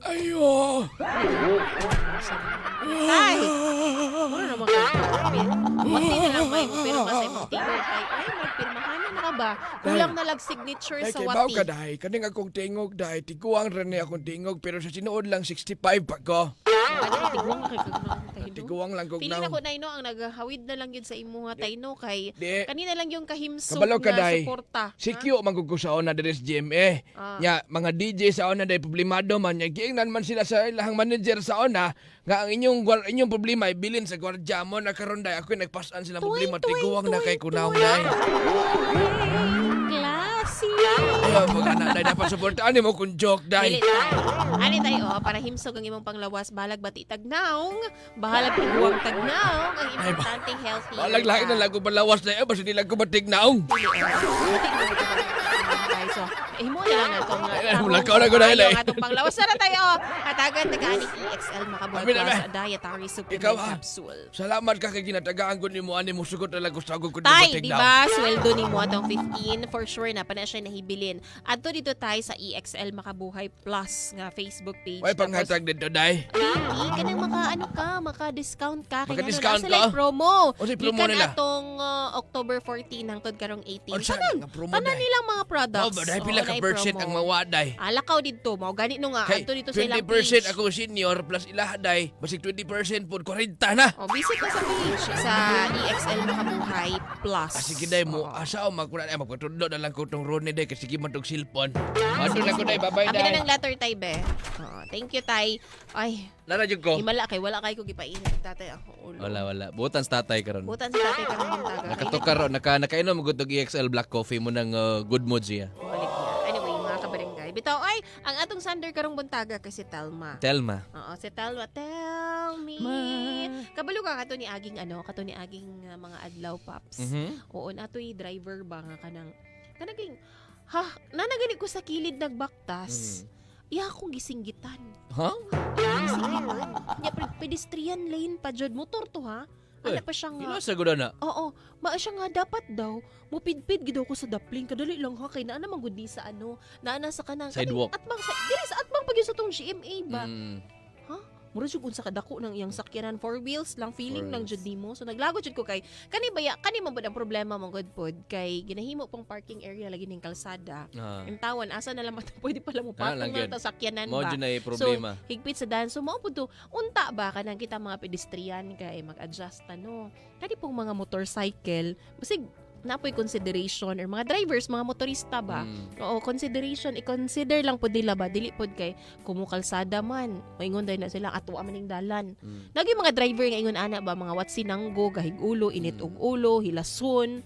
Ayo. Tay! Mura naman ka. Munti na lang may pirma sa imong tingog. Ay, magpirmahan na ka ba? Kulang na lag signature Ay, sa kay baw ka wati. dahi. Kaning akong tingog dahi. Tiguang rin niya akong tingog. Pero sa sinuod lang 65 pa ko. Ano, tiguang kay kagnaw tayo. Tiguang lang kog Pili na now. ko na ino ang naghawid na lang yun sa imuha tayo no kay Di. kanina lang yung kahimsog Kabalo ka, nga day. suporta. Si Ha? Q magkukusaon na diri sa GMA. Ah. Nya mga DJ sa ona day problemado man nya giingnan man sila sa ilahang manager sa ona nga ang inyong problema ay bilin sa gwardiya mo na karon day ako nagpasan sila problema tiguang na kay kunaw day. Klase! Ayo mga anak day dapat suportahan mo kung joke Dili day. tayo. Ani tayo, para himsog ang imong panglawas, bahalag bati tagnaong, bahalag tiguang tagnaong, ang importante healthy. Balag lahi na lago balawas day basta di lang ko matignaong. So, himo na lang itong Lakaw na ko dahil eh. atong panglawas na tayo. Hatagan tagaan ni EXL Makabuhay Abi na, Plus abi. Dietary Ikaw, Supplement ah. Capsule. Salamat ka kay ginatagaan ko nimo ani mo sugot na lang ko sagog ko di Tay, di matignaw. ba? Sweldo ni mo atong 15. For sure na pa na siya nahibilin. Adto dito tayo sa EXL Makabuhay Plus nga Facebook page. Way panghatag dito day. Hindi ka nang maka-discount ka. Maka-discount Kaya ka? promo. O, si promo Gikan nila? atong October 14 hangtod karong 18. Unsa Tanan, nga promo tanan day? nilang mga products. Oh, dahil pila ka na percent i-promo. ang mawaday. Alakaw dito, mao gani no nga Kay adto dito sa ilang 20% page. ako senior plus ilahaday, basig 20% po 40 na. Oh, visit ka sa page sa EXL Makabuhay Plus. Sige day mo, Oo. asa o magkunan ay magpatundo na lang ko tong Ronnie day kasi sige man tong silpon. Adto na ko day, bye-bye Abi na day. ng letter tay be. Oo, thank you tay. Ay, Nara jud ko. himala kay wala kay ko gipainit tatay ako ulo. Wala. Butan sa tatay karon. Butan sa tatay karong buntaga. Nakatukar ro, nakainom gud og EXL black coffee mo ng good mood siya. Balik niya. Anyway, mga kabarangay. Bitaw, ay, ang atong Sander karong buntaga kay si Telma. Telma. Oo, si Telma. Tell me. Kabalo ka kato ni aging kato ni aging mga adlaw pops. Oo, natoy driver ba nga kanang kanaging nanagani ko sa kilid nagbaktas. Iya akong gisinggitan. Ha? Gisinggitan. Nya pedestrian lane pa jud motor to ha. Ana pa siya nga. Ila sa gud na. Oo, siya nga dapat daw mupidpid gid ko sa dapling kadali lang ha kay naa naman gud di sa naana sa kanang Sidewalk. atbang sa dili sa atbang pag yun sa tong GMA ba. Mm. Mura jud unsa kadako ng iyang sakyanan 4 wheels lang feeling Four lang jud nimo. So naglagot jud ko kay kani man bud ang problema mo good pod kay ginahimo pang parking area lagi ning kalsada. Ang tawan asa na lang pwede pala mo lang parking gyud. ta sakyanan Mo ba. jud na problema. So, higpit sa daan. So, mao po to, unta ba ka nang kita mga pedestrian kay mag-adjust no. Kani pong mga motorcycle, basig napoy consideration or mga drivers, mga motorista ba. Oo, consideration, i-consider lang po nila ba, dili pod kay kumukalsada man. Maingon dahil na sila ato maning dalan. Lagi mga driver nga ingon ana ba, mga watsinanggo, gahig ulo, init og ulo, hilason.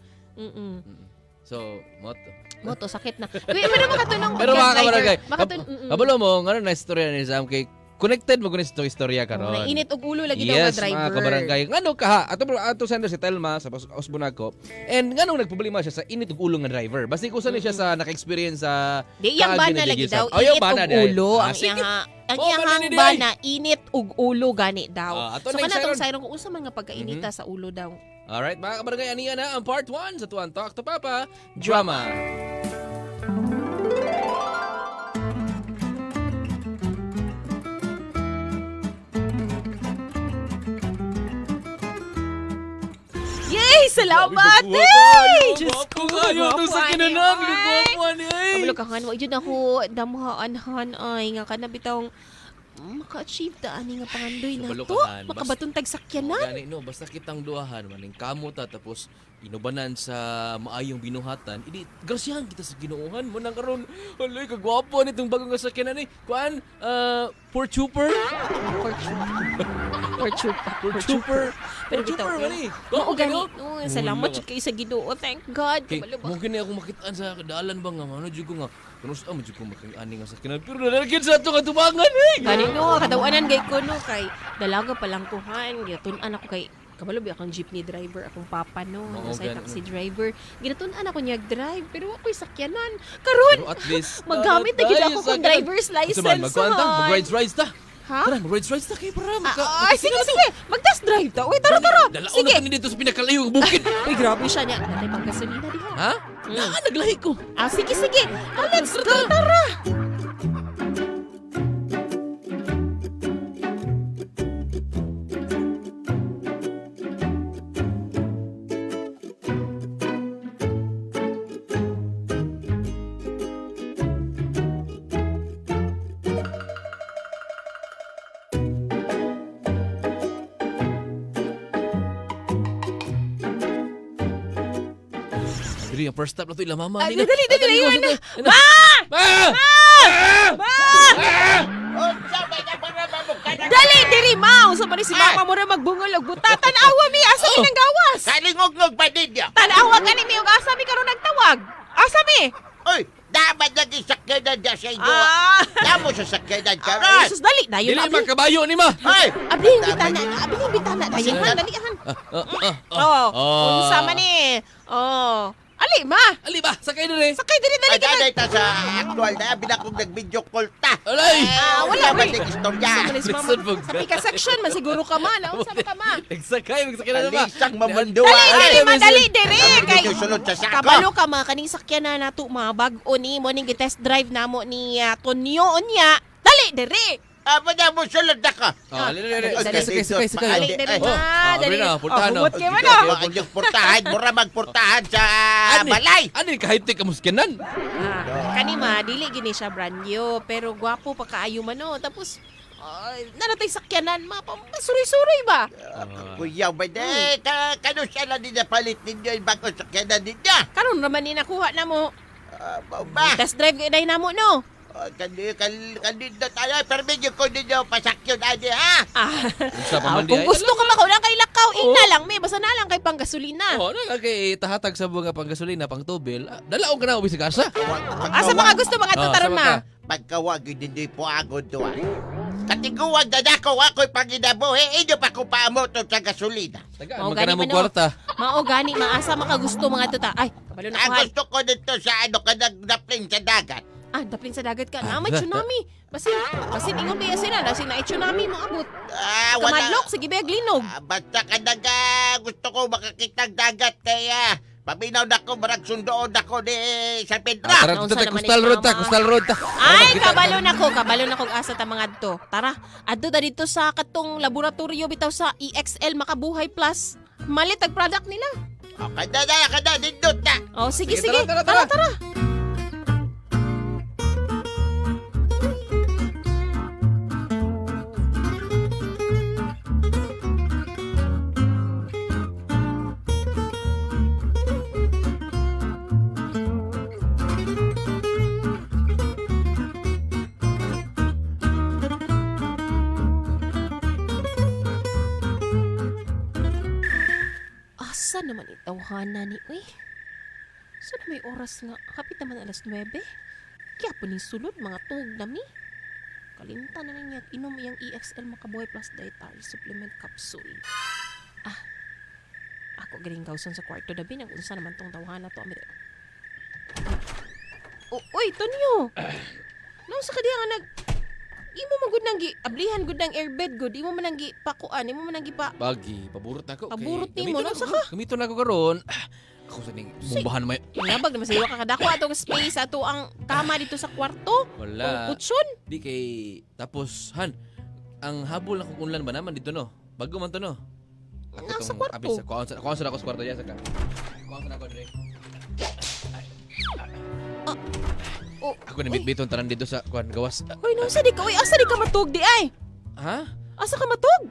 So, moto. Moto, sakit na. Pero makatunong Pero mga kabarangay, kabalo mo, ngano na istorya ni Sam kay connected mo kun sa istorya karon. Init og ulo lagi daw nga Yes, driver. mga kabarangay. Ngano ka ha? Ato sender si Telma sa Osbonako. And nganong nagproblema siya sa init og ulo nga driver. Basta kusa ni siya sa naka-experience sa Di iyang bana lagi daw, yung init bana og dahil. ulo. Ang Sige. iyang Oh, bana iyang ni bana, init og ulo gani daw. ato So na yung kana tong siren. siren kung unsa man nga pagkainita sa ulo daw. Alright, mga kabarangay, aniya na ang part 1 sa Tuan Talk to Papa Drama. Yay! Salamat! Hey! Diyos ko, Ayaw to sa kinanan. Gagwapuan eh. Kabalo ka nga, wajud ako damhaan ay nga kana bitong maka-achieve ta ani nga pangandoy na Kabalo to. ka, Han. Makabatuntag sakyanan. Gani no, basta kitang duahan, maning kamota tapos inubanan sa maayong binuhatan, idi grasyahan kita sa Ginoohan mo nang karon. Alay kagwapo nitong bagong sasakyan ni. Kuan, for trooper. For Trooper. Pero For bitaw, trooper man eh. Mao gani. no? Salamat jud kay sa Ginoo. Thank God. Kay, Kabalo ba? mungkin na ako makitaan sa dalan ba nga, ano dyan ko nga, kanus mo dyan ko makikani nga sakyanan, pero nalalagyan sa ito nga tubangan eh. Kanino, kadawanan gay ko no kay dalaga pa lang kuhan. Gitun-an ako kay kabalo bi akong jeepney driver, akong papa no, Oo, sa ganun. taxi driver. Ginatun-an ako niya drive pero ako'y sakyanan. Karon Pero at least, magamit na gid ako kung driver's license. Magkuhan ta, han. mag-rides ta. Ha? Tara, mag-rides ta kayo para Sige. Mag-test drive ta. Uy, tara. Dalaon Sige. na kami dito sa pinakalayong bukid. Uy, grabe siya niya. Natay pang gasolina diha. Ha? Naglahi ko. Sige. Let's go. Tara. Diri, ang first stop na to ila mama. Dali, dali, iwan na. Ma! Unsa ba ka para mamukha na? Dali, diri, ma! Usa pa ni si mama mo na magbungol og buta. Tanawa mi, asa mi nang gawas? Kalingog-ngog pa ninyo. Tanawa ka ni mi, og asa mi karon nagtawag? Asa mi? Oy, dapat lagi sakyanan dyan sa inyo. Ah! Damo sa sakyanan ka Ay, ron. sus, dali, dayon Dili abi. magkabayo ni ma. Hoy! Abling bitana, dayon han, dali han. Oh, unsa man ni? Oh. Ali, ma! Ali ba? Sakay diri. Sakay diri dali kita. Pagdanay ta sa actual na, binakong nag-video call ta. Alay! Wala, ba may- ng istorya? Sa manis mama. Lisod mo ka. Sa pika section man siguro ka ma, naon sa ka ma. Nagsakay na ba? Alisang mamunduwa. Dali, ma, dali diri Kami kay. ninyo sulod sa sako. Kabalo ka ma kaning sakyan na nato mga bag-o ni mo ning test drive namo ni Tonyo unya. Dali diri. Aba na mo sulod na ka. Oh, ali. Okay, Sakay. Dali diri Ay, ma, dali. na, puntahan na. Humot kay mo Sige, no. ang inyong portahan, mura magportahan sa balay. Ani ka-high-tech ka muskinan. Kani ma, dili gini siya brand new, pero gwapo pa kaayo man no. Tapos nanatay sakyanan ma, suri-suri ba? Kuya, ba de, kano siya lang din palit ninyo yung bago sakyanan ninyo? Karon raman ni nakuha na mo. Ba? Test drive kay day namo no. Kanino tayo, permit ko ninyo pasakyon adi ha? Unsa pa man di Kung ay, gusto ka makauna kay lakaw, ina lang mi, basta na lang kay panggasolina. Oh, na kay tahatag sa mga panggasolina, pang tubil. Dala og na ubi sa kasa. Asa mga gusto mga tutaron sama ma? ka. Pagkawag, hindi po ako doon. Katiguwag na nako ako'y panginabuhi, inyo pa ko paamotong sa gasolina. Taga, Mao magkana gani mo man, no? kwarta. Mao gani maasa mga gusto mga tuta. Ay, kabalo na Ang ko hay. gusto ko dito sa ano ka nagdapling sa dagat. Daplin sa dagat ka na, may tsunami. Basin ingon biya sila, lasing na tsunami mo abot. Kamadlok, sige biya glinog. Basta ka gusto ko makakita ang dagat kaya paminaw na ko, marag sundoon ako ni sa Pedra. Tara, Naunsa ta, naman coastal ni road ta, mama. coastal road ta. Ay, kabalo na ko asa ta mga adto. Tara, adto ta dito sa katong laboratorio bitaw sa EXL Makabuhay Plus. Malit ang product nila. Kada, nindot na. Oh, sige, Sige, sige. tara. Tara. Asa naman itawhana ni uy? So na may oras nga, kapit naman alas 9. Kaya po ni sulod, mga tuog nami. Kalimtan na niya inom iyang EXL Makabuhay Plus Dietary Supplement Capsule. Ako galing gawson sa kwarto dabi, nag-unsa naman tong tawhana to. Uy, Tonyo! Nung sa kadiya nga imo man gud nang ablihan gud nang airbed gud, imo man nang pakuan, imo man nang pa Bagi, paburot na ko. Paburot kay- nimo, gamiton nasa ako- ka? Gamiton na ko karon. Ako sa ning bumbahan may Nabag naman sa iwa kakadako atong space ato ang kama dito sa kwarto. wala. Ang kutsyon. Di kay tapos han ang habol na kung unlan ba naman dito no. Bago man to no. Nasa kwarto. Kuan sa ako sa kwarto ya saka. Kuan sa ako dire. Oh, Ako na bitbiton tanan dito sa kuan gawas. Hoy, nasa di ka? Uy, asa di ka matug di ay? Ha? Asa ka matug?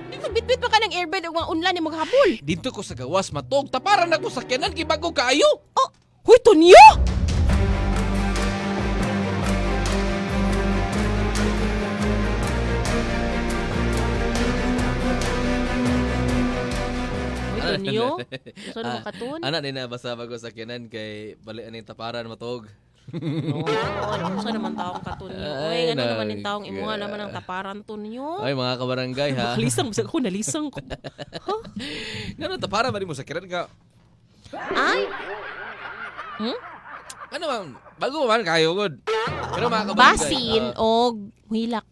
Di magbitbit pa ka ng airbed o mga unlan ni maghabol. Dito ko sa gawas matog taparan ako sa sakyanan kay bago kaayo. Oh, huy, Tonyo! Huy, Tonyo? Gusto na makatun? Ana din na basa bago sa sakyanan kay bali aning taparan matog. Oo, gusto naman taong katunyo. Ay, Uy, ano naman yung taong nag- imuha naman ang taparan Tonyo? Ay mga kabarangay ha. Lisang, ako nalisang ko. Ngano taparan ba mo sakyanan ka? Ay, Ano man bago man kayo gud. Pero mga kabarangay. basin o hilak.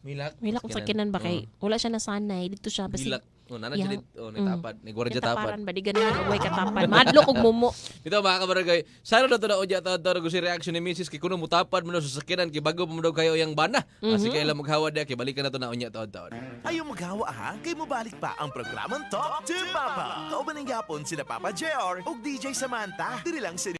Milak. Hilak kung sakinan ba kay wala siya nasanay dito siya basi Milak. Oh, nana Yang- dili oh nagtapad, ni gwardiya tapad. taparan ba di ganun ang way katapan madlo kog mumo. Ito mga kabarangay, sana na ito na unya tayo gusto reaction ni Mrs. Kay kuno mutapad mo na sa sakinan kay bago pa mo daw kayo yung bana. Kasi kaya lang maghawad kay balikan na to na unya taon. Ayaw maghawa ha, kay mobalik pa ang programang Talk to Papa. Kauban ng yapon sina Papa JR ug DJ Samantha. Dili lang sa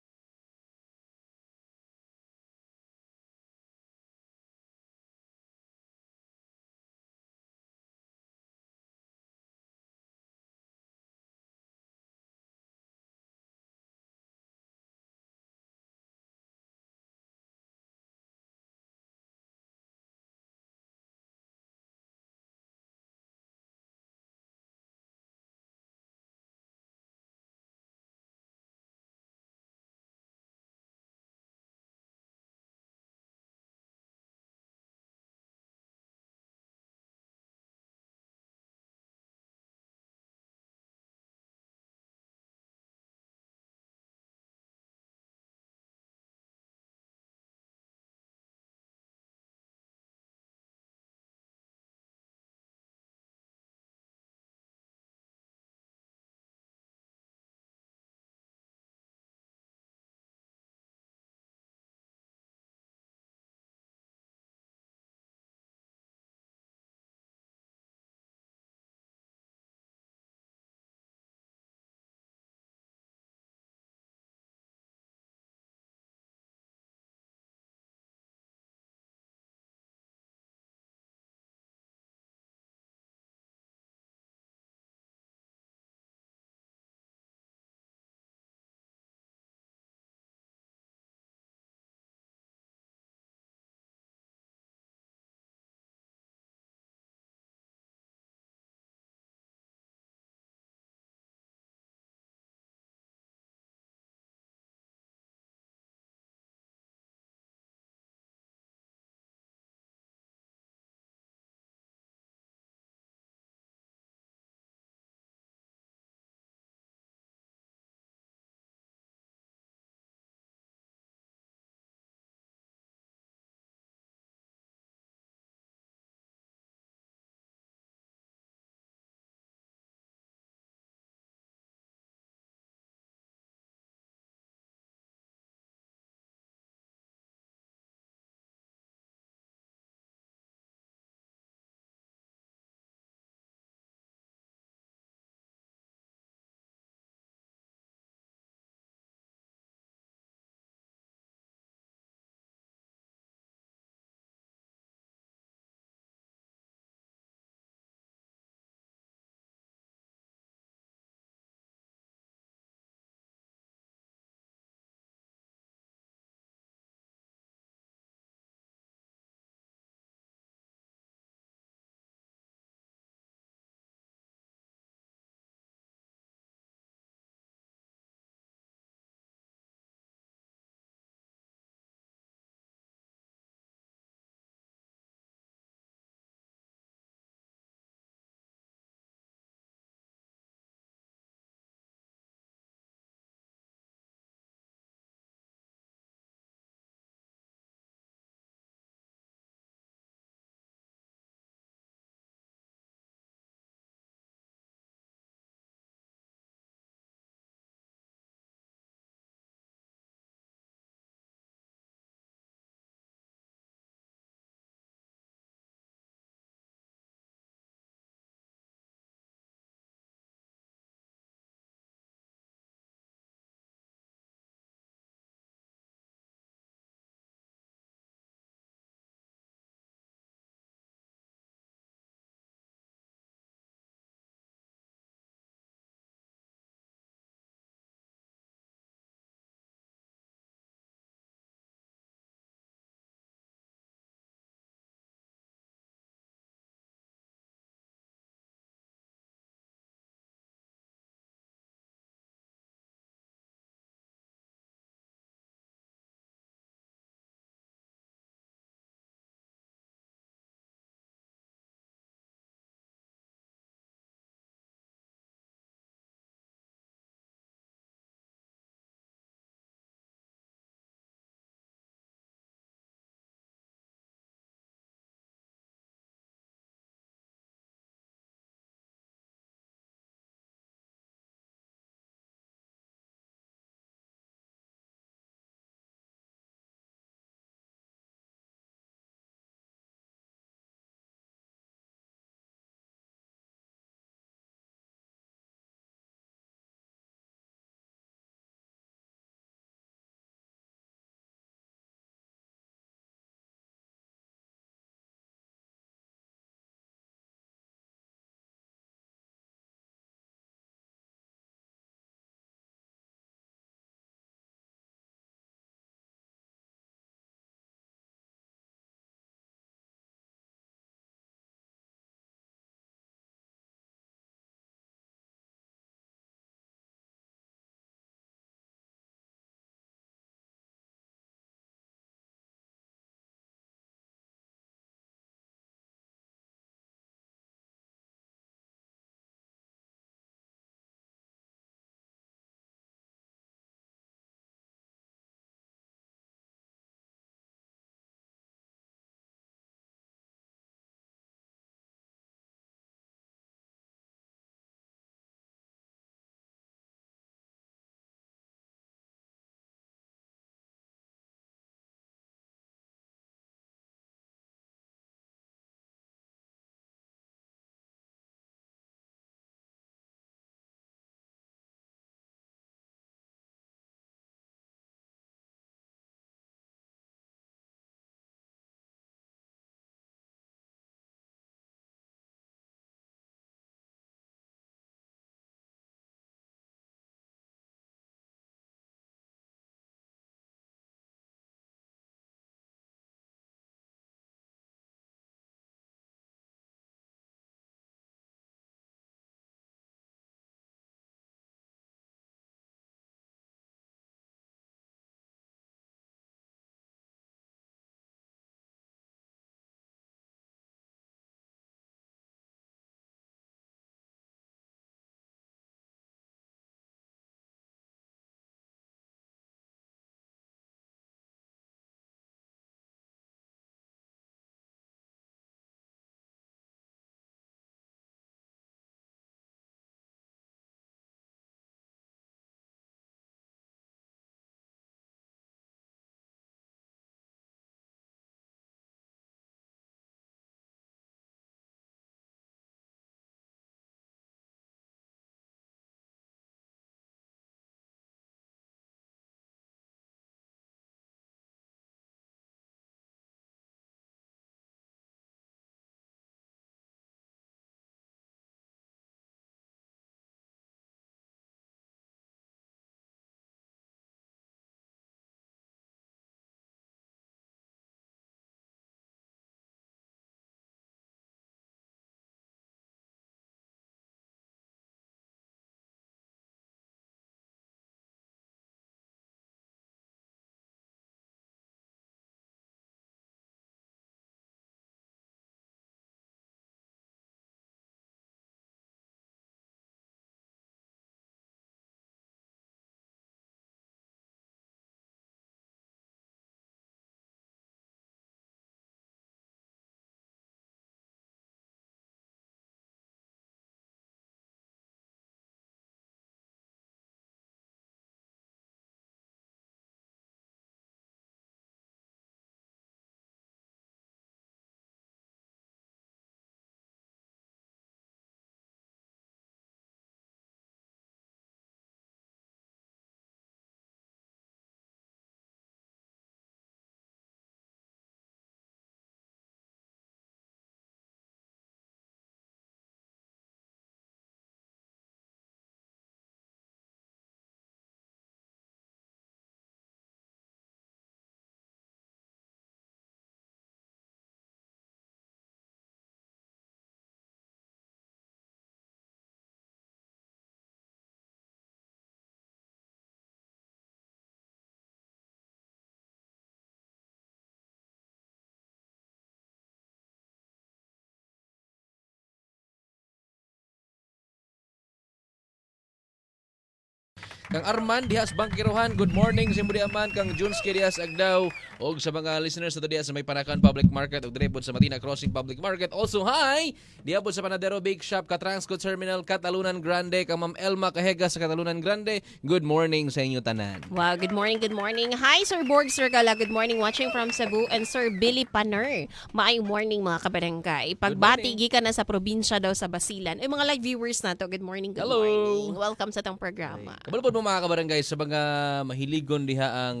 Kang Arman dihas Bangkiruhan, good morning sa imong diaman kang Junski dihas Agdaw og sa mga listeners sa diha sa may Panakan Public Market ug dire pod sa Matina Crossing Public Market. Also hi diha pod sa Panadero Bake Shop, Katransco Terminal, Catalunan Grande, kang Ma'am Elma Kahega sa Catalunan Grande. Good morning sa inyo tanan. Wow, good morning, good morning. Hi, Sir Borg Circala. Good morning, watching from Cebu. And Sir Billy Paner. Maayong morning, mga kabarangay. Pagbati, gikan na sa probinsya daw sa Basilan. Ay, mga live viewers na to. Good morning, good Hello. morning. Welcome sa tong programa. Kabalo po mga kabarangay sa mga mahiligon diha ang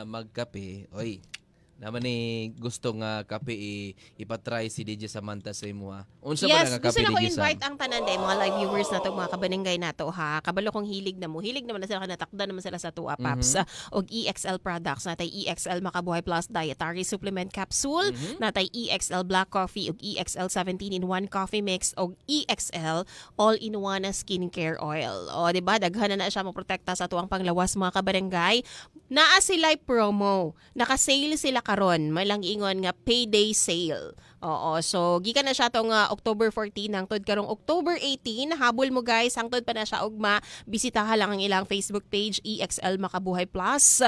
magkape. Oy, naman ni gusto nga kape ipatry si DJ Samantha sa imo ha. Unsa ba Yes, nga gusto kape na ko DJ Sam? invite ang tanan day, mga live viewers na to, mga kabarangay na to ha. Kabalo kong hilig na mo. Hilig naman na sila, natakda naman sila sa tuwa, Paps. Og EXL products, natay EXL Makabuhay Plus Dietary Supplement Capsule, natay EXL Black Coffee, og EXL 17-in-1 Coffee Mix, og EXL All-in-1 Skincare Oil. O, diba? Daghan na siya maprotekta sa tuwang panglawas, mga kabarangay. Naa sila promo. Naka-sale sila karon. May lang ingon nga payday sale. Oo, so gikan na siya tong October 14 hangtod karong October 18. Habol mo guys, hangtod pa na siya ugma. Bisitahan lang ang ilang Facebook page EXL Makabuhay Plus.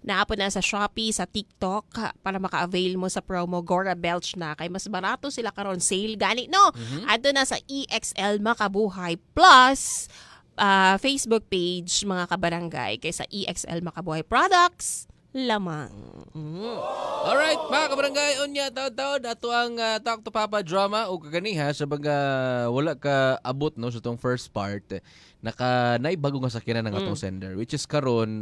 Naapon na sa Shopee, sa TikTok para maka-avail mo sa promo Gora Belch na kay mas barato sila karon, sale gani no. Adto na sa EXL Makabuhay Plus Facebook page, mga kabarangay, kaysa EXL Makabuhay Products lamang. Alright, mga kabarangay, unya taon-taon ato ang Talk to Papa drama o kaganiha sa baga wala ka abot no sa tong first part naibagong nga sakyanan ng atong sender, which is karon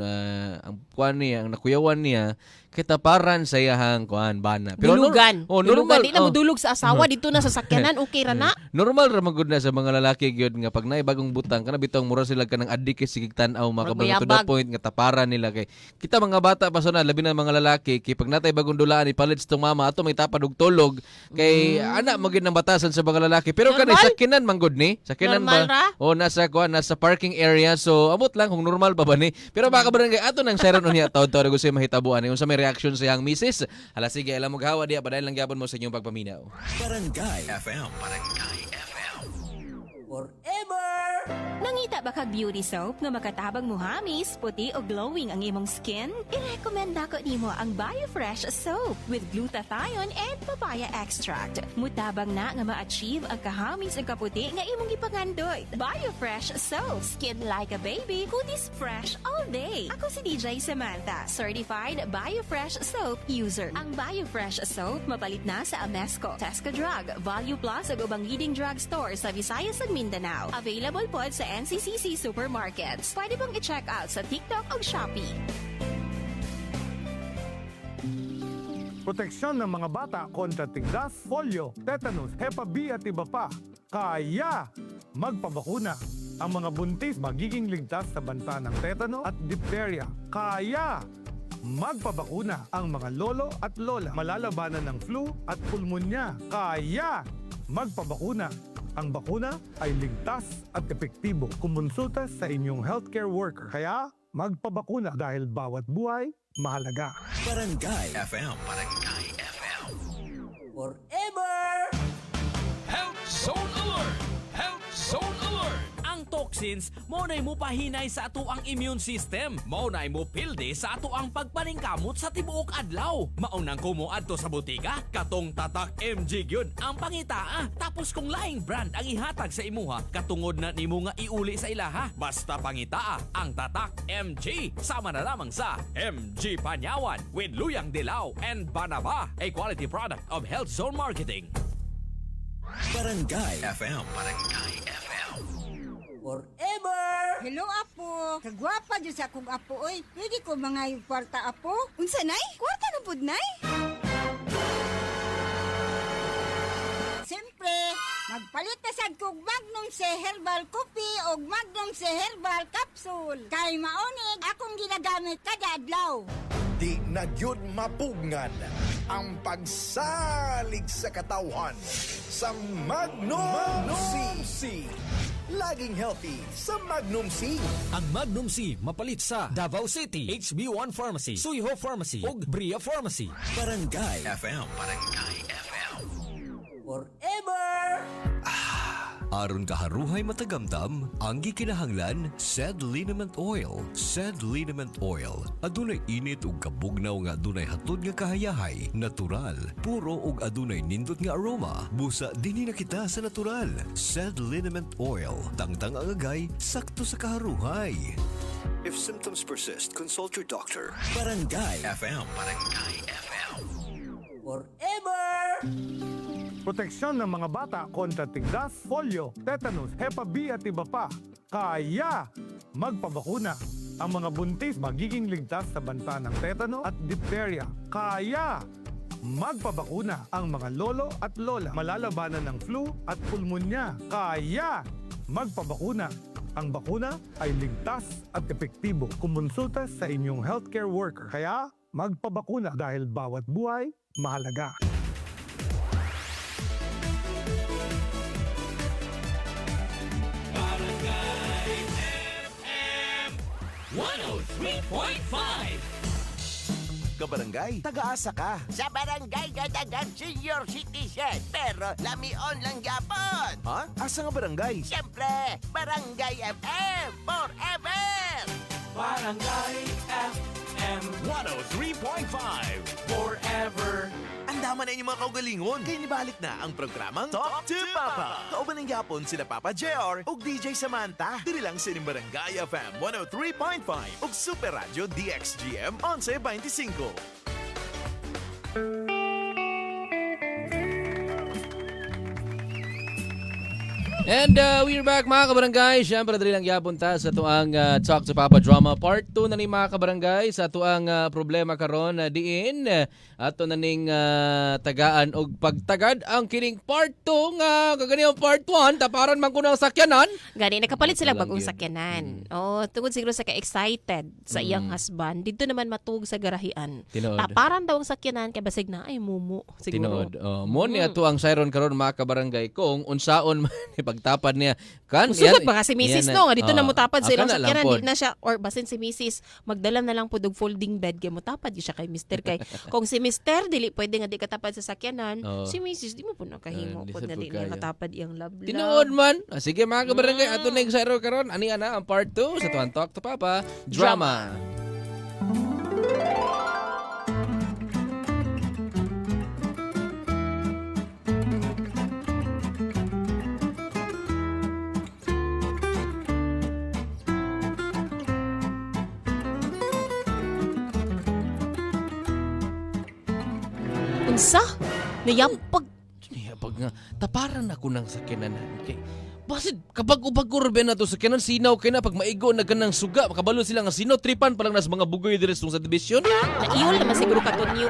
ang kuan niya, ang nakuyawan niya kitaparan sa iyahang kuan bana. Dulugan. Normal. Di na mo dulog sa asawa dito na sa sakyanan, okay ra na. Normal ra magud na sa mga lalaki gyud nga pag naibagong butang kana bitong mura sila kanang adik kay sigig tan-aw Murag makabalong to the mayabag. point nga taparan nila kay kita mga bata pa na labi na mga lalaki kay pag natay bagong dulaan ipalit sa tong mama ato may tapad og tulog kay ana magid nang batasan sa mga lalaki pero kanay Normal? sakinan man gud ni sakinan Normal ra? ba o nasa kuan nasa parking area so amot lang kung normal pa ba ni pero mga kabarangay ato nang siren unya taon-taon gusto mahitabuan unsa may reaction sa iyang misis hala sige alam mo gawa diya padayon lang gyapon mo sa inyong pagpaminaw. Barangay FM. Barangay FM. Nangita ba kag beauty soap nga makatabang muhamis, puti o glowing ang imong skin? I-recommend ako nimo ang Biofresh soap with glutathione and papaya extract. Mutabang na nga ma-achieve ang kahamis ug kaputi nga imong gipangandoy. Biofresh soap, skin like a baby, kutis fresh all day. Ako si DJ Samantha, certified Biofresh soap user. Ang Biofresh soap mapalit na sa Amesco, Tesco Drug, Value Plus ug ubang leading drugstore sa Visayas ug Mindanao. Available pod sa NCCC Supermarkets. Pwede pong i-check out sa TikTok o Shopee. Proteksyon ng mga bata kontra tigdas, polio, tetanus, Hepa B at iba pa. Kaya magpabakuna. Ang mga buntis magiging ligtas sa banta ng tetano at diphtheria. Kaya magpabakuna. Ang mga lolo at lola malalabanan ng flu at pulmonya. Kaya magpabakuna. Ang bakuna ay ligtas at epektibo. Kumonsulta sa inyong healthcare worker. Kaya magpabakuna dahil bawat buhay mahalaga. Barangay FM. Barangay FM. Health Zone Alert! Health Zone Alert! Ang toxins, maunay mo pahinay sa ato ang immune system. Maunay mo pilde sa ato ang pagpaningkamot sa tibuok adlaw. Maunang kumo adto sa butika, katong tatak MG gyud ang pangitaa. Tapos kung laing brand ang ihatag sa imuha, katungod na nimo nga iuli sa ilaha. Basta pangitaa ang tatak MG. Sama na lamang sa MG Panyawan with Luyang Dilaw and Banaba, a quality product of Health Zone Marketing. Barangay FM. Barangay FM. Hello, Apo. Kagwapa dyan sa akong Apo, oy. Pwede ko mga yung kwarta, Apo? Unsa nay? Kwarta na pud nay? Siyempre, magpalit na sad kog Magnum si Herbal Coffee o Magnum si Herbal Capsule. Kay maonig akong ginagamit kada adlaw. Di na gyud mapugngan ang pagsalig sa katawhan sa Magnum C. Laging healthy sa Magnum C. Ang Magnum C mapalit sa Davao City, HB1 Pharmacy, Suiho Pharmacy, ug Bria Pharmacy. Barangay FM. Barangay FM. Aron kaharuhay matagamtam, ang gikinahanglan, SED Liniment Oil. SED Liniment Oil. Adunay init ug kabugnaw nga adunay hatod nga kahayahay, natural, puro ug adunay nindot nga aroma. Busa dinhi na kita sa natural. SED Liniment Oil. Tangtang ang agay, sakto sa kaharuhay. If symptoms persist, consult your doctor. Barangay FM. Barangay FM. Proteksyon ng mga bata kontra tigdas, polio, tetanus, Hepa B at iba pa. Kaya magpabakuna. Ang mga buntis magiging ligtas sa banta ng tetano at diphtheria. Kaya magpabakuna. Ang mga lolo at lola malalabanan ng flu at pulmonya. Kaya magpabakuna. Ang bakuna ay ligtas at epektibo. Kumonsulta sa inyong healthcare worker. Kaya magpabakuna dahil bawat buhay mahalaga. Barangay FM 103.5. Kabarangay, taga-asa ka. Sa barangay gadagan senior citizen, pero lamion lang yapon. Ha? Asa nga barangay? Siyempre, Barangay FM forever! Barangay FM 103.5. forever. Andaman na inyong mga kaugalingon. Kaya nibalik na ang programang Talk to Papa. Kauban ng yapon sila Papa JR ug DJ Samantha. Dili lang sa inyong Barangay FM 103.5 ug Super Radio DXGM 1125. And we're back mga kabarangay. Siyempre dali lang yapon ta sa tuang Talk to Papa Drama Part 2 na ni mga kabarangay sa tuang problema karon diin ato na ning tagaan og pagtagad ang kining Part 2 nga kaganiyang Part 1 taparan man kuno ang sakyanan. Gani nakapalit sila Walang bagong yun. sakyanan. Oh, tungod siguro sa ka-excited sa iyang husband. Dito naman matug sa garahian. Tinuod. Taparan daw ang sakyanan kay basig na ay mumu siguro. Tinuod. Mo ni ato ang siron karon mga kabarangay kung unsaon man pagtapad niya kan Sugod ba nga si Mrs. no nga dito na mutapad sa ilang Aka na lang sakyanan pod. di na siya or basin si Mrs. magdala na lang pud og folding bed kay mutapad gyud siya kay Mr. kay kung si Mr. dili pwede nga di katapad sa sakyanan si Mrs. di mo pud nakahimo Di pud sad nga pud di niya kaya. katapad iyang love. Tinuod man. Sige mga kabarangay, ato na yung siro karon. Ani ana ang part 2 sa tuwan Talk to Papa Drama. Unsa? Nayampag Niya pag nga taparan ako ng sakyanan kay basid kapag ubag-ur na to sakyanan sinaw kay na pag maigo na ganang suga makabalo sila nga sino tripan pa lang nas mga bugoy diri sa division. naiyol naman siguro ka tunyo.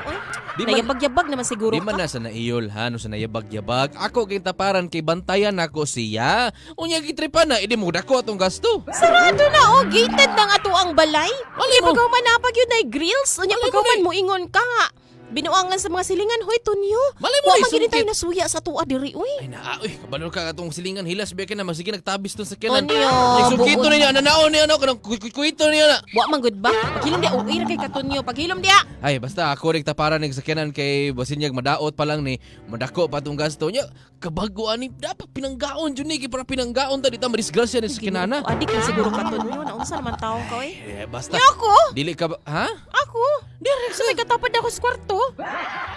Di man- Nayabag-yabag naman siguro Di man ka. na sa naiyol ha no sa nayabag-yabag. Ako kay taparan kay bantayan ako siya. Unya gitripan na idi mo dako atong gasto. Sarado na oh, gated ng ato ang balay. Wala mo. pagaw man napag yun ay grills. Unya Malay mo pagaw man na mo ingon ka nga. Binuangan sa mga silingan, hoy tunyo. Malay mo Wa na man gini tayo isungkit. nasuya sa tuwa diri uy. Ay na uy kabalo ka atong silingan hilas be na masige nagtabis to sakyanan. Onyo, Nagsukito buod. niya nanao niya no kanang kuito niya na. Wa man gud ba? Paghilom dia uir kay katunyo. Paghilom dia. Ay, basta ako rin taparan ng sakyanan kay basinyag madaot pa lang ni madako pa tong gasto niya. Kabaguan ni dapat pinanggaon jud ni kay para pinanggaon ta dita madisgrasya ni sakyanana. Adik na siguro katunyo. Naunsa naman taong ka oy? Basta Nya ako? dili ka ba ha? Ako? Dire sa may katapad ako sa kwarto.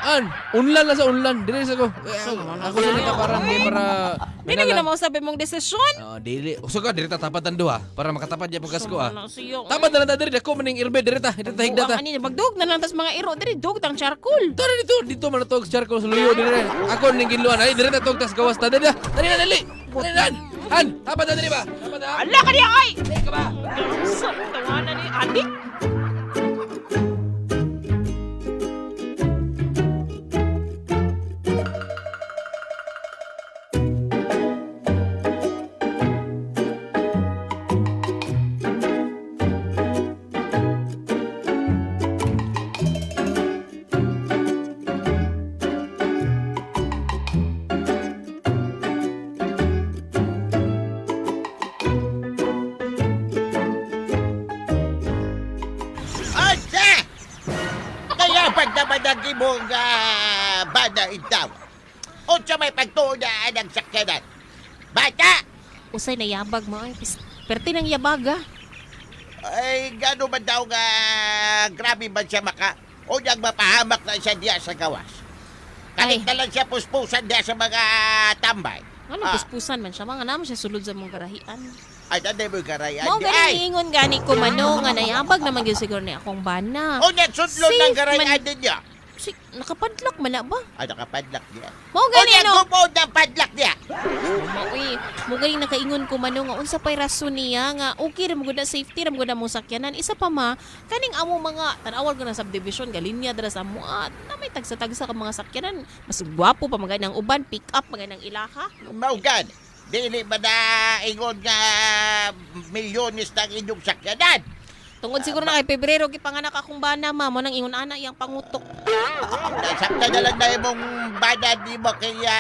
An, unlan na sa unlan. Dili sa ko. Ako sa taparan kay para Dili na mo sabi mong desisyon. dili. Uso ka diri ta tapat ang duha para makatapad ya pagkasko ah. Ano siyo? Tapat na lang ta diri dako maning irbe diri ta higda ta. Ani magdug na lang tas mga iro diri dug tang charcoal. Tara dito man tog charcoal sa luyo dire. Ako ning ginluan ay dire na tog tas gawas ta dali. Dali na dali. Dali na. Han, tapat na diri ba? Tapat na. Ala ka diya ay. Dali ka ba? Sa tawanan ni adik. Asa! Kaya pagdamadagi mong bada itaw. O sa may pagtuunaan ng sakyanan. Bata! Usay na yabag mo ay. Perti ng yabaga. Ay, gano'n man daw nga grabe man siya o niyang mapahamak na siya diya sa gawas. Kalit na lang siya puspusan diya sa mga tambay. Ano, puspusan man siya. Mga naman siya sulod sa mong garahian. Ay, nanday mo garayan. Mao gani ingon gani ko mano nga nayabag naman gyud siguro ni akong bana. O niyang sudlon ng Safe garayan man- din niya. Nakapadlock man na ba? Ay, nakapadlak niya. Mao O gani niyang no. gumod ng padlak niya. Mo gani nakaingon ko mano nga unsa pay rason niya nga okay ra mo gud na safety ra mo gud na mo sakyanan. Isa pa ma kaning amo mga tan-awal ko na subdivision galinya dira sa amo na may tagsa-tagsa ka mga sakyanan. Mas gwapo pa magay ng uban, pick up magay ng ilaha. Maugan. Dili ba na ingon nga milyones ng inyong sakyanan? Tungod siguro na kay Pebrero gipanganak akong bana ma mo nang ingon ana iyang pangutok. Nasakta na lang na imong bana di mo kaya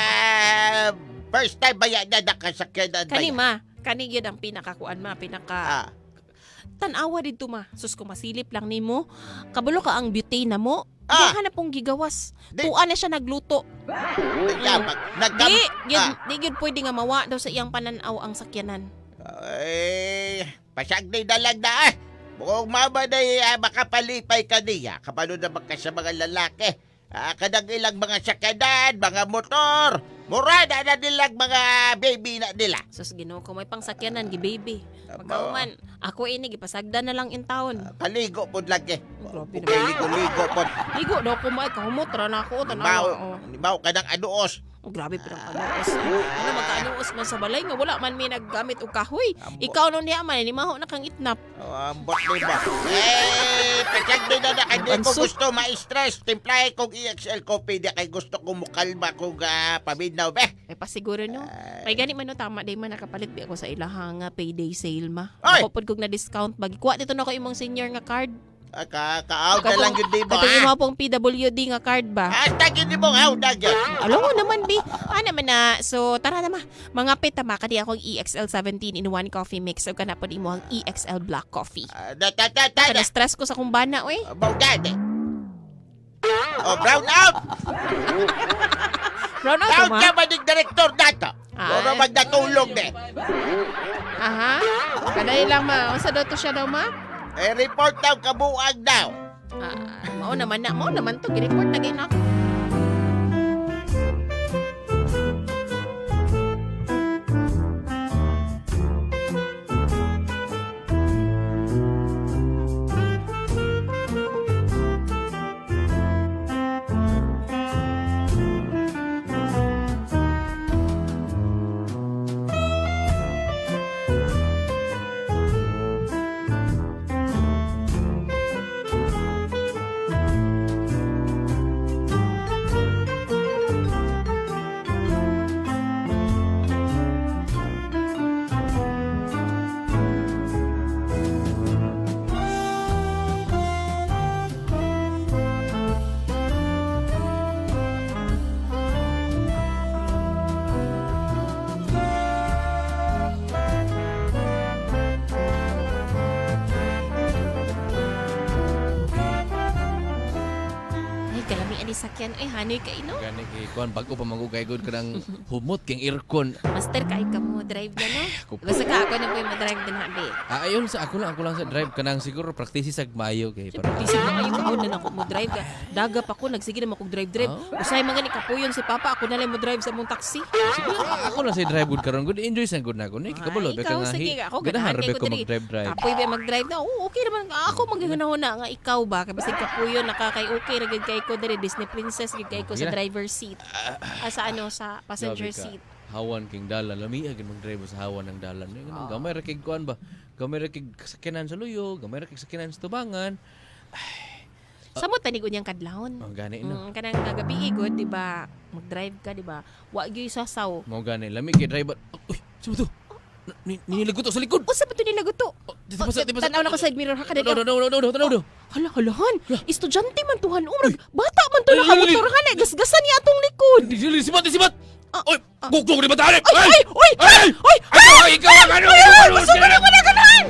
first time ba yan na nakasakyanan ba Kani yan? ma, kani gyud ang pinakakuan ma, pinaka Ah, tanawa dito ma. Sus ko masilip lang nimo. Kabulo ka ang beauty na mo. Ah! Diyan na pong gigawas. Di- Tuan na siya nagluto. nagkam... Di gyud pwede nga mawa daw sa iyang pananaw ang sakyanan. Ay, pasagday na lang na Kung mama na makapalipay ka niya, kapano naman ka sa mga lalaki. Kadang ilang mga sakyanan, mga motor, murada na nilang mga baby na nila. Sus Ginoo ko may pangsakyanan gi baby. Pagkauman, ako ini gipasagda na lang in town. Kaligo po lagi. Grabe naman. Kaligo-ligo po. Ligo daw ko may kahumot ra na ako tanawa. Mau ka ng anuos. Grabe pa ang anuos. Ano magkaanuos man sa balay nga wala man may naggamit og kahoy. Ikaw no niya man ni maho na kang itnap. Ambot mo ba? Pasagday na hindi ko Anso. gusto ma-stress. Timplahe kong EXL coffee di kay gusto ko mukalma kong paminaw be. Ay pasiguro no. May gani man no tama day man nakapalit bi ako sa ilahang payday sale ma. Ay! Ako pod kog na discount bagi kuha dito na ko imong senior nga card. Ka-out na lang yun di ba? Katong imo pong PWD nga card ba? Hashtag yun di mo out na yun. Alam mo naman, bi. Man na. So, tara na ma. Mga pitama, kadi akong EXL 17 in 1 coffee mix. So, kanapon imo ang EXL black coffee. Kada stress ko sa kumbana, oy. Bawdad eh. Brown out! Brown out, Brown ma. ka ba ng direktor dato? Ah. Puro magdatulog eh. Aha. Kaday lang, ma. Unsa daw to siya daw, ma? Report daw kabuang daw. Mao naman na. Mao naman to. Gireport na gina ako. Kalamian ni sakyan ay hanoy kay no. Gani kay kuan bago pa magugay gud kanang humot king aircon. Master kay ka mo drive na no. Ako Basta ka ako na po yung madrive din habi. Ayun sa ako lang sa drive kanang siguro practice sa mayo kay para. Bisig na kayo kaon na ako mo drive ka. Daga pa ko nagsige na makog drive. Usay mga ni kapuyon si papa ako na lang mo drive sa mong taxi. Siguro ako lang sa drive gud karon gud enjoy sa gud na ko. Ni kabalo ba ikaw, ka sige, nga. ako Ganahan ganahan ra kay ko ko diri. mag-drive. Kapoy ba mag-drive na? Oo, okay naman. Ako maghiganahon na nga ikaw ba? Kaya basig kapuyon nakakay okay ra gid kay ko diri Disney Princess gid kay ko sa driver seat. Sa ano sa passenger seat. Hawan king dalan lami agin mag-drive sa hawan ng dalan. Gamay ra kay kuan ba? Gamay ra kay sakyanan sa luyo, gamay ra kay sakyanan sa tubangan. Sa mo tanig unyang kadlawon. Ang gani no. Kanang gabi igod, di ba? Mag-drive ka, di ba? Wa gyud sasaw. Mo gani lami kay driver. Uy, sino to? Niligot sa likod. Usa ba to nilaguto? Tanaw na ko side mirror ha kada. No. Halahan. Estudyante man tuhan umrag. Bata man to nakamotor ha gasgasan ni atong likod. Sibat. Oy, gugtong di ba tali? Oy! Ay, ikaw ang ano? Gusto ko na ganahan!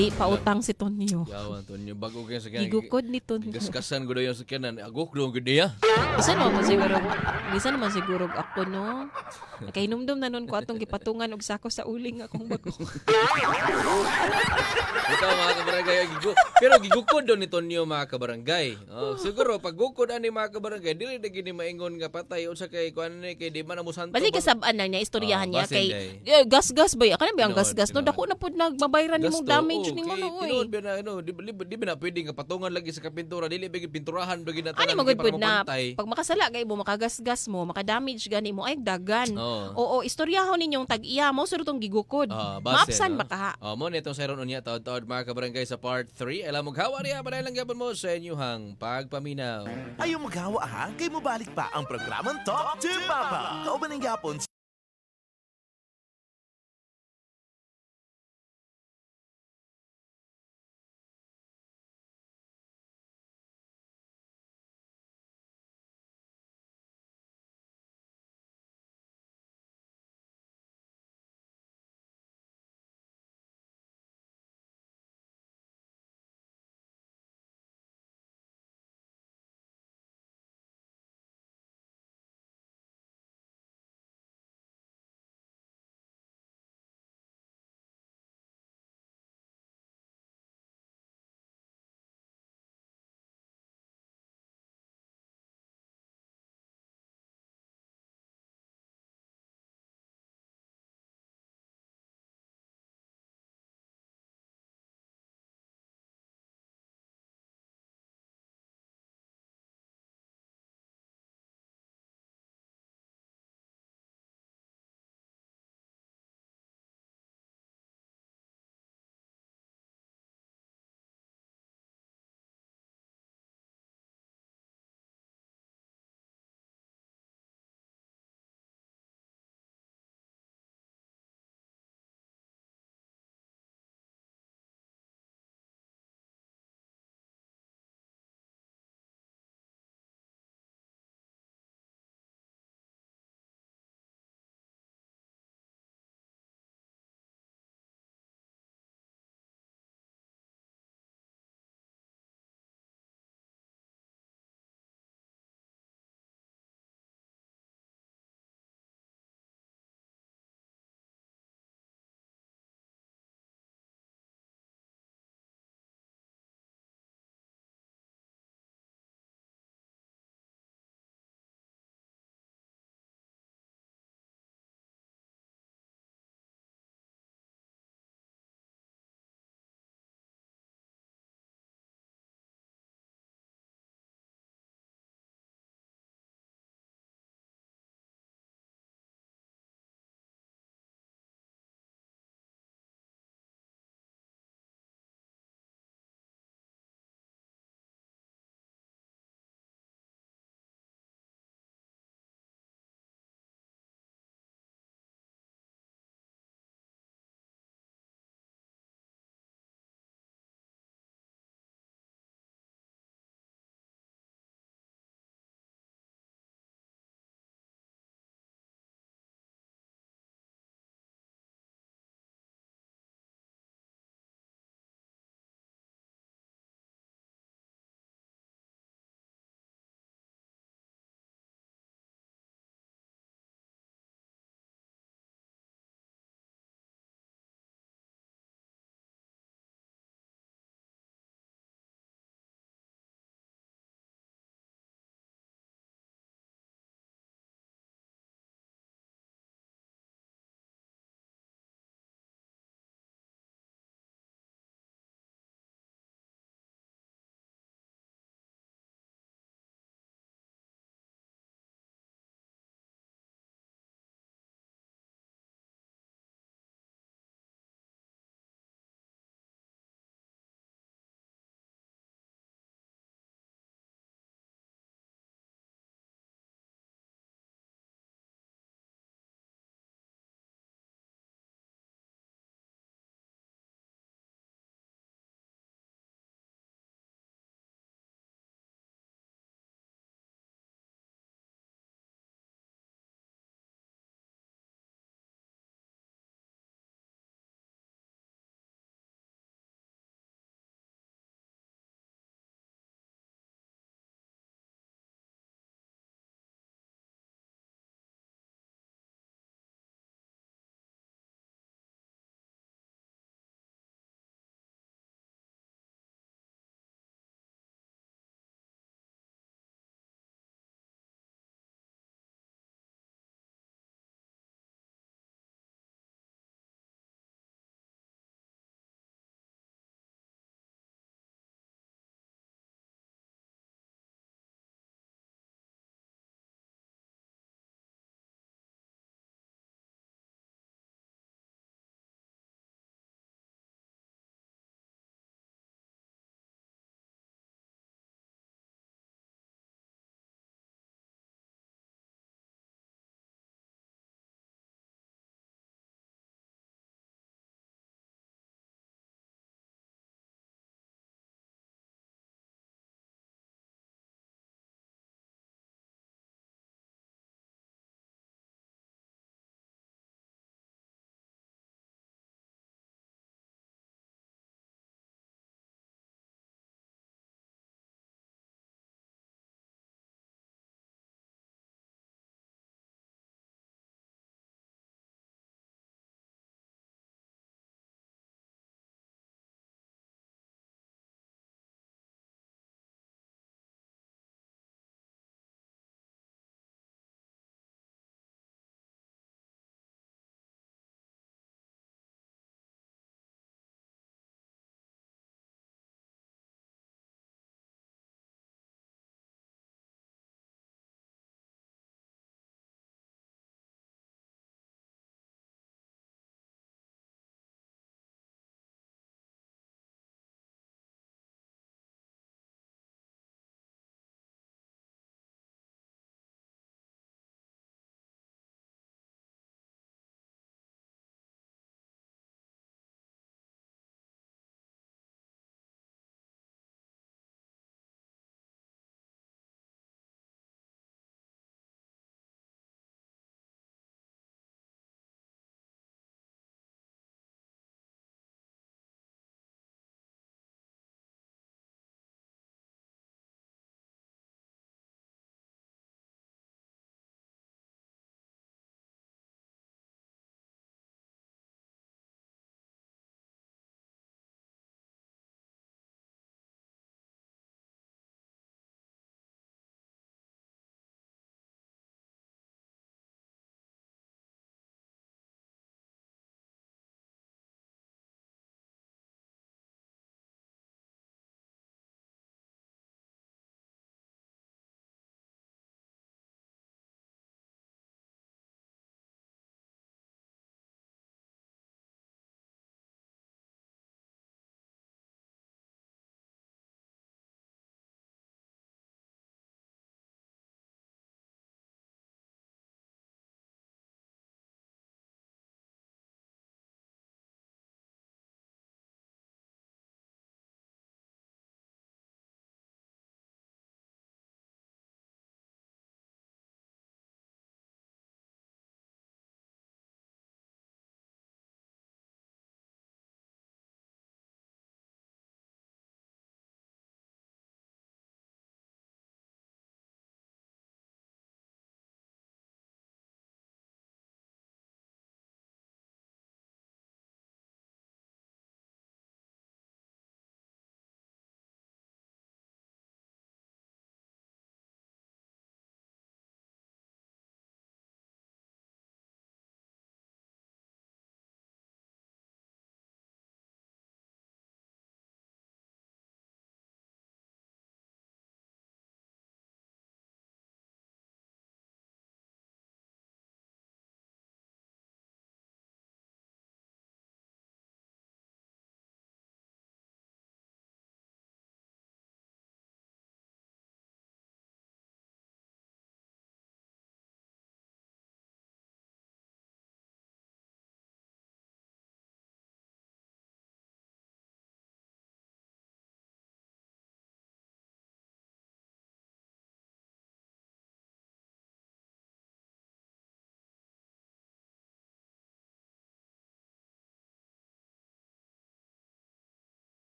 Di pautang si Tonyo. Yawan Tonyo bago kayo sa kanya. Gigukod ni Tonyo. Gaskasan ko daw yung sakyanan. Agok daw gud ya. Bisa naman siguro ako no. Nakainumdum na nun ko atong gipatungan og sako sa uling akong bago. Ito mga kabarangay pero gigukod daw ni Tonyo mga kabarangay. Oh, siguro pag gukod ani mga kabarangay dili na gini maingon nga patay unsa kay kuan ni kay di man mo santo. Basi kasab-an na niya istoryahan niya basin kay day. gas-gas ba ya? Kana ba ang Tinood, gas-gas no tinood. dako na pud nagbabayran nimong damage nimo no oy. Tinood ba na di ba na pwede nga patungan lagi sa kapintura dili ba pinturahan ba na Ani tanan magud para pud na mapantay. pag makasala kay mo makagas-gas mo, makadamage gani mo ay dagan. Oo, istoryahon ninyong tag-iya mo suro tong gigukod. Maapsan ba ka? Mo nitong sayron unya taod-taod mga kabarangay sa part 3. Alam mo gawa niya pa lang gyapon mo sa inyong pagpaminaw. Ayaw maghawa ha, kay mo balik pa ang programang Talk to Papa. Kauban ng yapon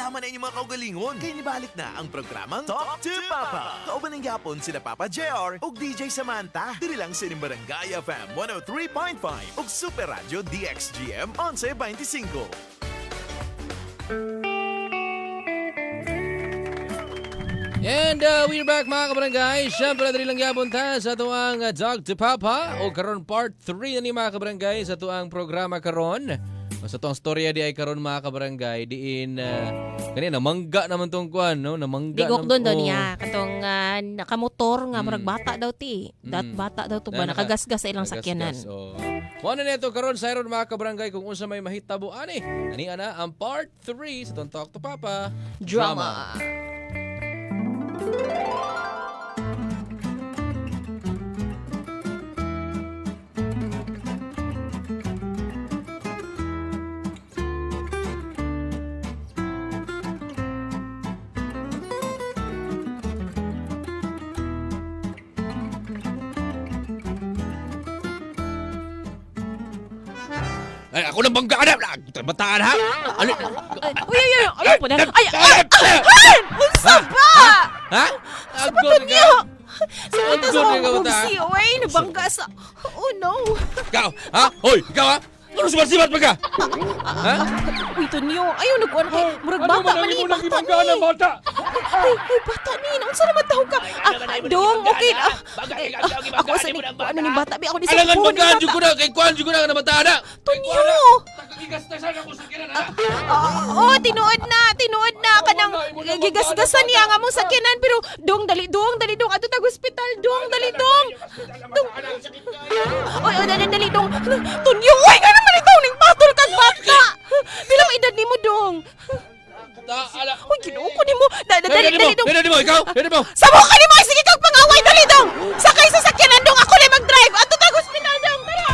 Tama na inyong mga kaugalingon. Kaya nibalik na ang programang Talk to Papa. Kauban ng yapon sila Papa JR ug DJ Samantha. Diri lang sa inyong Barangay FM 103.5 ug Super Radio DXGM 1125. And we're back mga kabarangay. Siyempre dali lang yapon ta sa tuang Talk to Papa o karon part 3 na ni mga kabarangay sa tuang programa karon. Sa tuang storya di ay karon mga kabarangay diin kanina mangga naman tong kuan no, namangga. Digok doon niya katong nakamotor nga murag bata daw ti. Bata daw to ba nakagasgas sa ilang sakyanan. So, ano na ito karon sa iron mga kabarangay kung unsa may mahitabo ani. Ani ana ang part 3 sa tuang Talk to Papa Drama. Ay, ako nang bangga na. Bataan ha. Ano? Ay, pa na. Unsa ba? Ha? Sabaton niyo. Sabaton sa Agod ka akong ba ta? bugsi. Uy, nabangga sa... Oh no. Ikaw, ha? Hoy, ikaw ha? Ano sibat-sibat pa ka? Ha? Uy, Tonyo. Ayaw nagkuhan kay... Murag bata man ni. Bata ni. bata? Ay, bata ni. Unsa naman tao ka? Dong, okay. Ako sa ni... Ano ni bata? Ako ni sa Alangan phone ni banggaan bata. jud ko na kay kuan jud ko na nga nabataan na. Tonyo. Tagigas-tasan ako sa kinan ha. Oo, tinuod na kanang gigasgasan niya nga mong sakyanan pero dong dali dong ato tag hospital dong dali dong. Oy, dali dong. Tunyo, oy, nga naman ikaw ning patol kag bata. Bilang edad nimo dong. Oy, ginuo ko nimo. Dali dong. Dali mo, ikaw. Dali mo. Samo ka nimo sige kag pangaway dali dong. Sakay sa sakyanan dong ako na mag-drive ato tag hospital dong. Tara.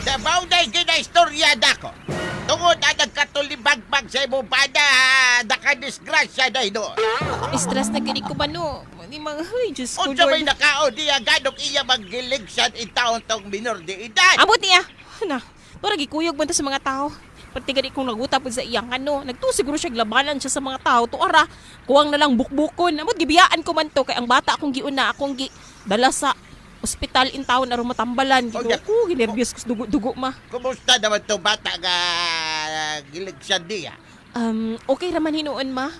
Dabaw na ginaistorya ko. Tungod na nagkatulibagbag sa imong bada, nakadisgrasya na ino. Stress na gani ko ba no? Ni mga ay Diyos ko Unsa may Lord. nakao diya ganong iya magiligsan itaon tong minor de edad. Abot niya. Na, para gikuyog man to sa mga tao. Pati gani kung nagutap sa iyang ano, nagto siguro siya labanan siya sa mga tao. To ara, kuwang na lang bukbukon. Amot gibiyaan ko man to kay ang bata akong giuna, akong dala sa ospital in town aron matambalan. Gido ko ginervyos ko dugo ma. Kumusta naman to bata nga giligsan diya? Okay raman hinuon ma.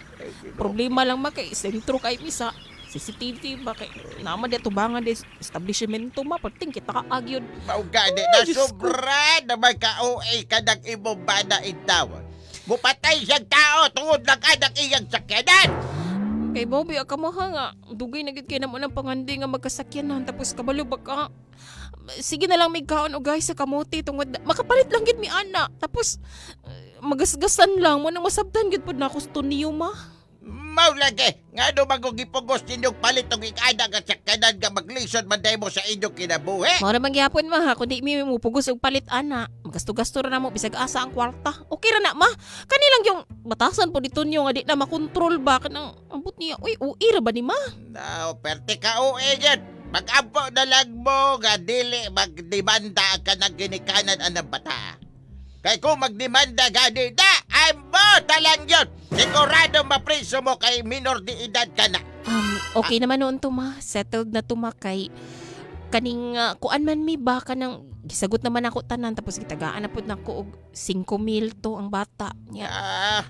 Problema lang ma kay sentro kay misa. CCTV ba kay naman dito tubangan de establishmento ma pating kita kaagyod. Maugani na sobra na may ka-OA ka ng imong bada in town. Mupatay siyang tao tungod lang anak iyang sakyanan. Kay Bobby, akamaha nga. Dugay na gid kay namo ng pangandi nga magkasakyanan tapos kabalo ba ka? Sige na lang may kaon o guys sa kamote tungod makapalit lang gid mi ana. Tapos magasgasan lang mo nang masabtan gid pud na ako sa Tonyo ma. Maulagi, nga no magugipugos ninyong palit ng ikada nga sakyanan nga maglison manday mo sa inyong kinabuhi. Mao na mangyapon ma ha kundi mi mupugos og palit ana. Magasto-gasto ra na mo bisag asa ang kwarta. Okay ra na ma. Kanilang yung batasan po ni Tonyo nga di na makontrol ba kanang ambot niya. Uy, uira ba ni ma? Now, perte ka OA yan. Mag-ampo na lang mo nga dili magdemanda ka ng ginikanan anang bata. Kay kung magdemanda gani na, ambo talang yun. Sigurado mapriso mo kay minor de edad ka na. Okay naman noon to ma. Settled na to ma kay kaning kuan man mi ba ka nang gisagot naman ako tanan tapos gitagaan na pud nako og 5,000 to ang bata niya.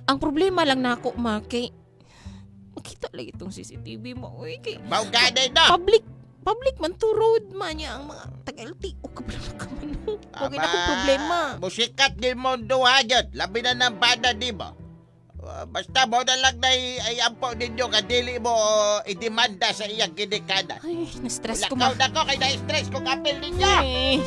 Ang problema lang nako ma kay makita lagi itong CCTV mo. Uy, kay Maugani na. public man to road man niya ang mga taga-LTO kabalo na ka man. Okay na akong problema. Musikat din mo duhagyot. Labi na ng banda di mo. Basta mo na lang na iampo ninyo nga dili mo idemanda sa iyang ginikanan. Ay, na-stress ko ma. Lakaw na ko kay na-stress kung apel ninyo. Ay.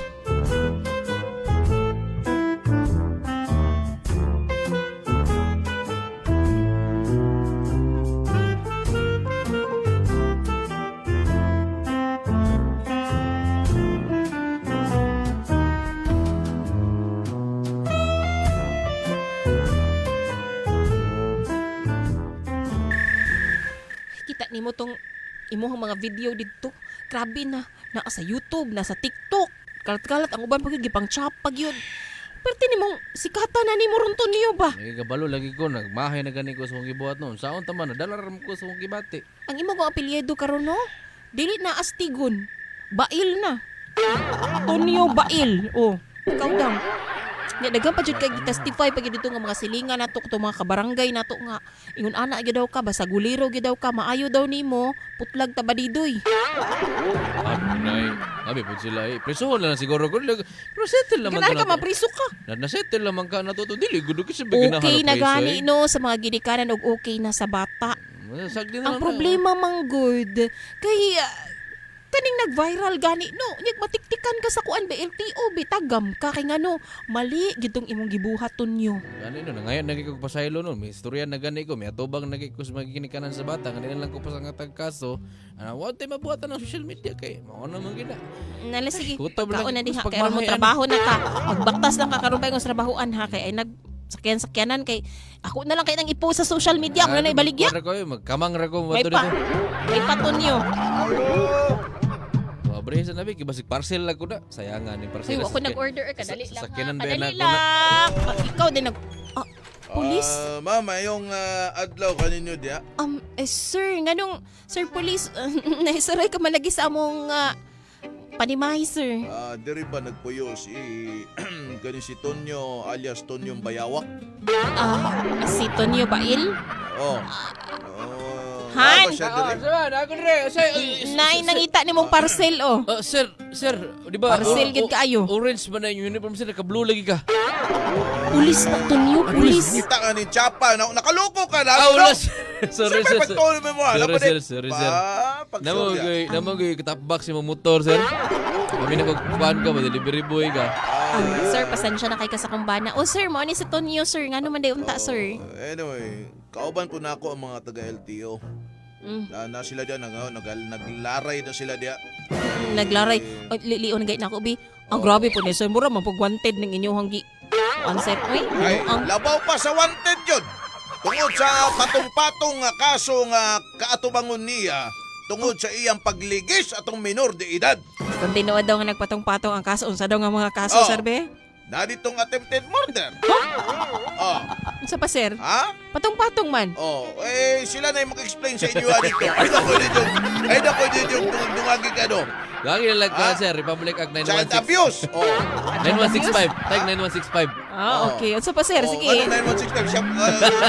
nimo tong imuhang mga video dito. Grabe na. Naa sa YouTube, nasa TikTok. Kalat-kalat ang uban pag gipang chapag yun. Pwerte nimong sikatan na nimo ron niyo ba? Nagigabalo lagi ko, nagmahay na gani ko sa kong gibuhat noon. Saon taman, nadalaram ko sa kong gibati. Ang imo kong apelyido karon no? Dili na Astigon. Bail na. Tonyo Bail. Oh, ikaw daw. Nya daghang pa jud kay testify pag dito nga mga silingan nato to mga kabarangay nato nga ingon ana gyud daw ka basta guliro gyud daw ka maayo daw nimo putlag tabadidoy. Nay, abi po sila eh. Presohon lang siguro ko. Pero settle naman Ganahan ka mapriso ka. Na-settle naman ka na to. Dili, gudo kasi bigyan Okay na gani no sa mga ginikanan og okay na sa bata. Ang problema mang good kay kaning nag-viral gani no nyag matiktikan ka sa kuan ba LTO bitagam ka kay ngano mali gitong imong gibuhat tunyo. Gani no, ngayon nagay ko pasaylo no. May istorya na gani ko, may atubang nagay ko sa mga ginikanan sa bata. Ganyan lang ko pa sa ngatag kaso. Wa tay mabuhatan ng social media kay mao na man gina. Nala sige. Kutab lang, Kaon na diha pag kay mo mahay, trabaho na ka. Magbaktas lang ka karon ba yung trabahoan ha kay ay sakyan-sakyanan kay ako na lang kay nang i-post sa social media ako na ibaligya. Magkamang ra ko May dito. pa. May patunyo. Bre sa nabi kibasig parcel lang ko na. Sayangan ni parcel. Ay, ako nag-order kadali lang. Sakyanan ba Kadali na ko na. lang. Ikaw din nag Police? Ma'am, yung adlaw kaninyo diya. Sir, nganong Sir Police, nahisaray ka malagi sa among panimay, sir. Diri ba nagpuyo si gani si Tonyo alias Tonyong Bayawak? Si Tonyo Bail? Oh. Han! Ako dire. Nay, nangita ni mong parcel, oh. Sir, di ba? Parcel gid kaayo. Orange ba na yung uniform sir? Naka-blue lagi ka. Pulis na Tonyo, pulis. Kita ka ni Chapa. Nakaloko ka na. Sorry, sir. Sorry, sir. Namoy katapbox yung motor, sir. Kami na magpuan ka ba? Delivery boy ka. Sir, pasensya na kay ka sa kumbana. Oh, sir, mo ni si Tonyo, sir. Nga naman day unta, sir. Anyway, kauban po na ako ang mga taga-LTO. Na sila dyan, naglaray na sila diya. Naglaray. Lion gay na ako, bi. Ang grabe po ni sir. Mura, mapag-wanted ng inyong hanggi. Answer, uy. Ay, labaw pa sa wanted yun. Tungod sa patong-patong nga kaso nga kaatubangon niya, tungod sa iyang pagligis atong minor de edad. Kung tinuod daw nga nagpatong-patong ang kaso, unsa daw nga mga kaso, sir, be? Na ditong attempted murder. Unsa pa, sir? Ha? Patong-patong man. Sila na yung mag-explain sa inyo dito. Ay, nako dito yung dungagig ano. Lagi lang ka, sir. Republic Act 9165. Child abuse. 9165. Tag 9165. Okay. Unsa pa, sir? Sige. Ano 9165? Siya,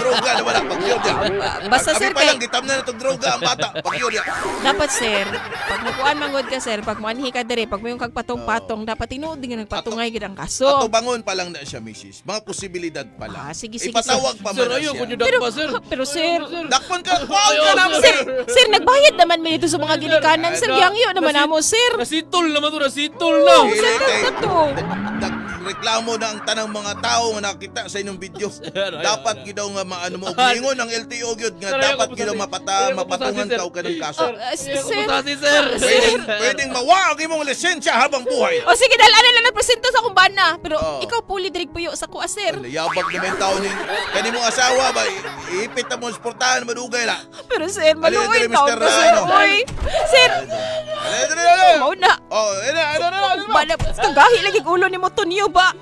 droga na wala. Pag-yun yan. Basta, sir, pa lang, gitam na itong droga ang bata. Pag-yun yan. Dapat, sir, pag mukuan manggod ka, sir, pag muanhi ka dire, pag may yung kagpatong-patong, dapat tinuod din nga nagpatungay gid ang kaso. Ato bangon pa lang na siya, misis. Mga posibilidad pa lang. Sige, sige, Ipatawag pa Sir, man na ayun, siya. kung yung dakpa, sir. Pero, sir, Dakpon ka, kuwag ka naman. sir, nagbayad naman mi dito sa mga ginikanan, sir. Yangyo naman namo, sir. Nasitol naman to, nasitol na. Dili, Sir, to. Nagreklamo na ang tanang mga tao nga nakita sa inyong video. Dapat gidaw nga maano mo gingon ang LTO gyud nga dapat gidaw mapatungan ka og kanang kaso. Sir. Pwedeng mawa ang imong lisensya habang buhay. O sige, dahil ano lang nagpresento sa kumbana. Pero ikaw puli dirig puyo sa kuha, sir. Yabag naman tao ni kani mong asawa ba iipit na mo sportahan madugay la. Pero sir, maluoy Mr. taon ka, sir. Uy, sir. Mau na. Ano. Bala, kagahi lagi ulo ni mo Tonyo ba?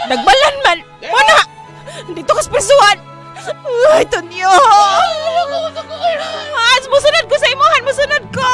Nagbalan man. Mana? Dito ka sa presuhan. Ay, Tonyo. Musunod ko sa imuhan. Musunod ko.